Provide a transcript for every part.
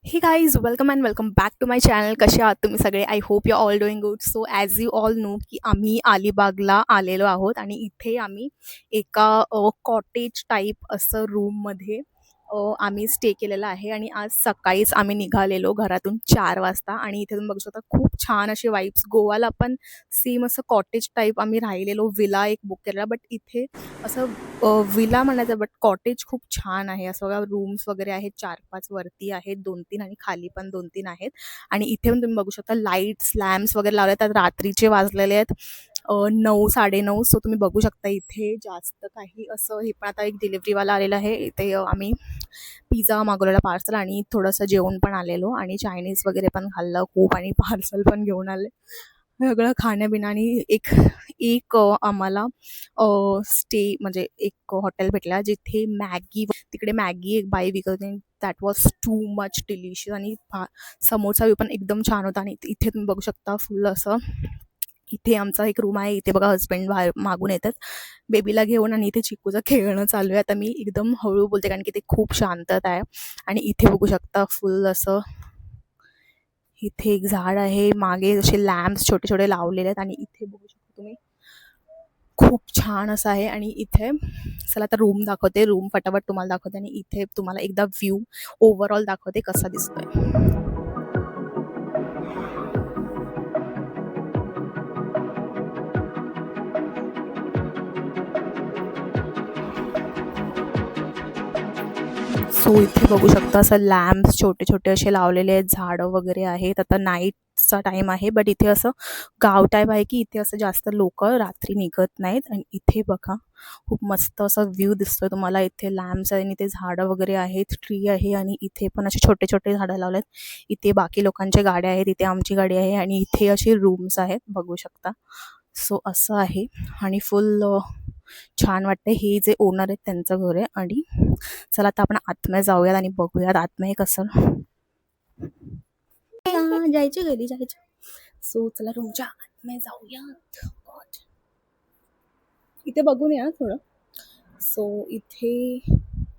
हे guys welcome and welcome back to my channel. कसे आहात तुम्ही सगळे? I hope you all doing good. So as you all know की आम्ही अलिबागला आलेलो आहोत आणि इथे आम्ही एका कॉटेज टाईप असं रूममध्ये आम्ही स्टे केलेला आहे आणि आज सकाळीच आम्ही निघालेलो घरातून 4 वाजता आणि इथे तुम्ही बघू शकता खूप छान असे वाईब्स. गोवाला पण सेम असं कॉटेज टाईप आम्ही राहिलेलो, विला एक बुक केलेला, बट इथे असं विला म्हणायचं बट कॉटेज खूप छान आहे. असं बघा रूम्स वगैरे आहेत, 4-5 वरती आहेत, 2-3 आणि खाली पण 2-3 आहेत. आणि इथे पण तुम्ही बघू शकता लाईट्स, लॅम्प्स वगैरे लावले आहेत. रात्रीचे वाजलेले आहेत 9, 9:30. सो तुम्ही बघू शकता इथे जास्त काही असं हे पण आता एक डिलिव्हरीवाला आलेला आहे. इथे आम्ही पिझ्झा मागवलेला पार्सल आणि थोडंसं जेवण पण आलेलो आणि चायनीज वगैरे पण खाल्लं खूप आणि पार्सल पण घेऊन आले. सगळं खाणं-पिणं आणि एक एक आम्हाला स्टे म्हणजे एक हॉटेल भेटला जिथे मॅगी, तिकडे मॅगी एक बाई विकत होती. That was too much delicious आणि समोरचा व्ह्यू पण एकदम छान होता. आणि इथे तुम्ही बघू शकता फुल असं इथे आमचा एक रूम आहे. इथे बघा हसबंड बाहेर मागून येतात बेबीला घेऊन आणि इथे चिक्कूचं खेळणं चालू आहे. आता मी एकदम हळू बोलते कारण की ते खूप शांतता आहे. आणि इथे बघू शकता फुल असं इथे एक झाड आहे, मागे असे लॅम्प्स छोटे छोटे लावलेले आहेत आणि इथे बघू शकता तुम्ही खूप छान असं आहे. आणि इथे चला आता रूम दाखवते, रूम फटाफट तुम्हाला दाखवते आणि इथे तुम्हाला एकदा व्ह्यू ओव्हरऑल दाखवते कसा दिसतोय. सो इथे बघू शकता असं लॅम्प्स छोटे छोटे असे लावलेले आहेत, झाडं वगैरे आहेत. आता नाईटचा टाइम आहे बट इथे असं गाव टाईप आहे की इथे असं जास्त लोक रात्री निघत नाहीत. आणि इथे बघा खूप मस्त असा व्ह्यू दिसतोय तुम्हाला. इथे लॅम्प्स आहे आणि इथे झाडं वगैरे आहेत, ट्री आहे आणि इथे पण असे छोटे छोटे झाडं लावले आहेत. इथे बाकी लोकांच्या गाड्या आहेत, इथे आमची गाडी आहे आणि इथे असे रूम्स आहेत बघू शकता. सो असं आहे आणि फुल छान वाटतं. हे जे ओनर आहेत त्यांचं घर आहे. आणि चला आता आपण आतमध्ये जाऊयात आणि बघूयात आतमध्ये कसं जायचे, घरी जायचे. सो चला रूमच्या आतमध्ये जाऊयात. God. इथे बघून या थोडं. सो इथे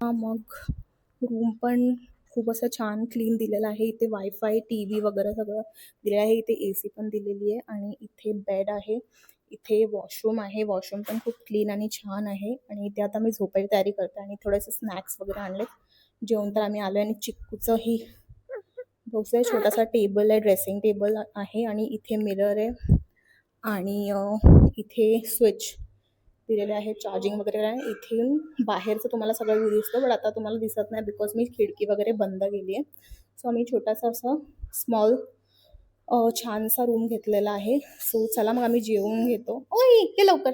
मग रूम पण खूप असं छान क्लीन दिलेलं आहे. इथे वायफाय, टी व्ही वगैरे सगळं दिलेलं आहे. इथे ए सी पण दिलेली आहे आणि इथे बेड आहे. इथे वॉशरूम आहे, वॉशरूम पण खूप क्लीन आणि छान आहे. आणि इथे आता मी झोपायची तयारी करते आणि थोडेसे स्नॅक्स वगैरे आणले. जेवण तर आम्ही आलो आणि चिक्कूचंही बहुसा छोटासा टेबल आहे, ड्रेसिंग टेबल आहे आणि इथे मिरर आहे आणि इथे स्विच दिलेले आहे, चार्जिंग वगैरे आहे. इथून बाहेरचं तुम्हाला सगळं व्ह्यू दिसतं बट आता तुम्हाला दिसत नाही बिकॉज मी खिडकी वगैरे बंद केली आहे. सो आम्ही छोटासा असं स्मॉल छानसा रूम घेतलेला आहे. सो चला मग आम्ही जेवून घेतो. ओय ये लवकर.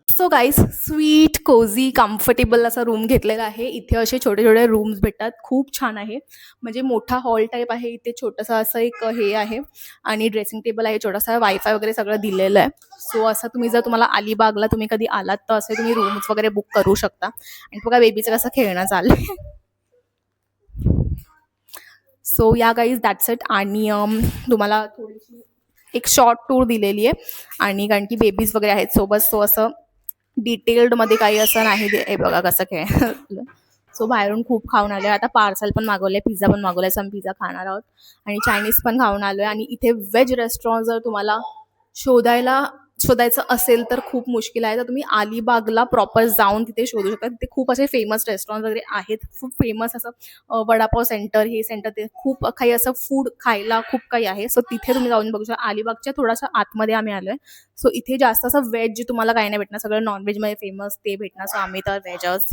So guys sweet cosy comfortable असा रूम घेतलेला आहे. इथे असे छोटे छोटे रूम्स भेटतात, खूप छान आहे. म्हणजे मोठा हॉल टाईप आहे. इथे छोटंसं असं एक हे आहे आणि ड्रेसिंग टेबल आहे, छोटासा वायफाय वगैरे सगळं दिलेलं आहे. सो असं तुम्ही जर तुम्हाला अलिबागला तुम्ही कधी आलात तर असे तुम्ही रूम्स वगैरे बुक करू शकता. आणि बघा बेबीचं कसं खेळणं चाललंय. सो या गाईज दॅट्स इट. आणि तुम्हाला थोडीशी एक शॉर्ट टूर दिलेली आहे आणि कारण की बेबीज वगैरे आहेत सोबत. सो असं डिटेल्डमध्ये काही असं नाही. हे बघा कसं खेळ. सो बाहेरून खूप खाऊन आलो आहे. आता पार्सल पण मागवलं आहे, पिझ्झा पण मागवला आहे. सो आम्ही पिझ्झा खाणार आहोत आणि चायनीज पण खाऊन आलो आहे. आणि इथे व्हेज रेस्टॉरंट जर तुम्हाला शोधायचं असेल तर खूप मुश्किल आहे. तर तुम्ही अलिबागला प्रॉपर जाऊन तिथे शोधू शकता. तिथे खूप असे फेमस रेस्टॉरंट वगैरे आहेत. खूप फेमस असं वडापाव सेंटर, हे सेंटर, ते खूप काही असं फूड खायला खूप काही आहे. सो तिथे तुम्ही जाऊन बघू शकता. अलिबागच्या थोडासा आतमध्ये आम्ही आलो आहे. सो इथे जास्त असं व्हेज तुम्हाला काही नाही भेटणार, सगळं नॉनव्हेजमध्ये फेमस ते भेटणार. सो आम्ही तर व्हेजच.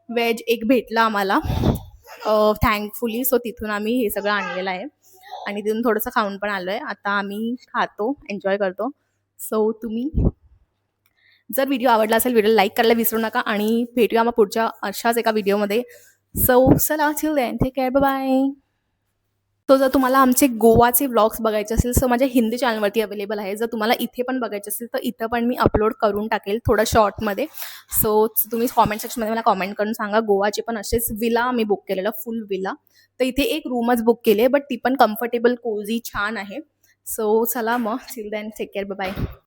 व्हेज एक भेटला आम्हाला थँकफुली. सो तिथून आम्ही हे सगळं आणलेलं आहे आणि तिथून थोडंसं खाऊन पण आलो आहे. आता आम्ही खातो, एन्जॉय करतो. सो तुम्ही जर व्हिडिओ आवडला असेल व्हिडिओला लाईक करायला विसरू नका आणि भेटूया मग पुढच्या अशाच एका व्हिडिओमध्ये. सो चला till then take care, bye bye. तो जर तुम्हाला आमचे गोवाचे व्लॉग्स बघायचे असेल तर माझ्या हिंदी चॅनलवरती अवेलेबल आहे. जर तुम्हाला इथे पण बघायचे असेल तर इथं पण मी अपलोड करून टाकेल थोडं शॉर्टमध्ये. सो तुम्ही कॉमेंट सेक्शनमध्ये मला कॉमेंट करून सांगा. गोवाचे पण असेच विला मी बुक केलेलं, फुल विला. तर इथे एक रूमच बुक केली आहे बट ती पण कम्फर्टेबल कोझी छान आहे. सो चला मग till then take care, bye bye.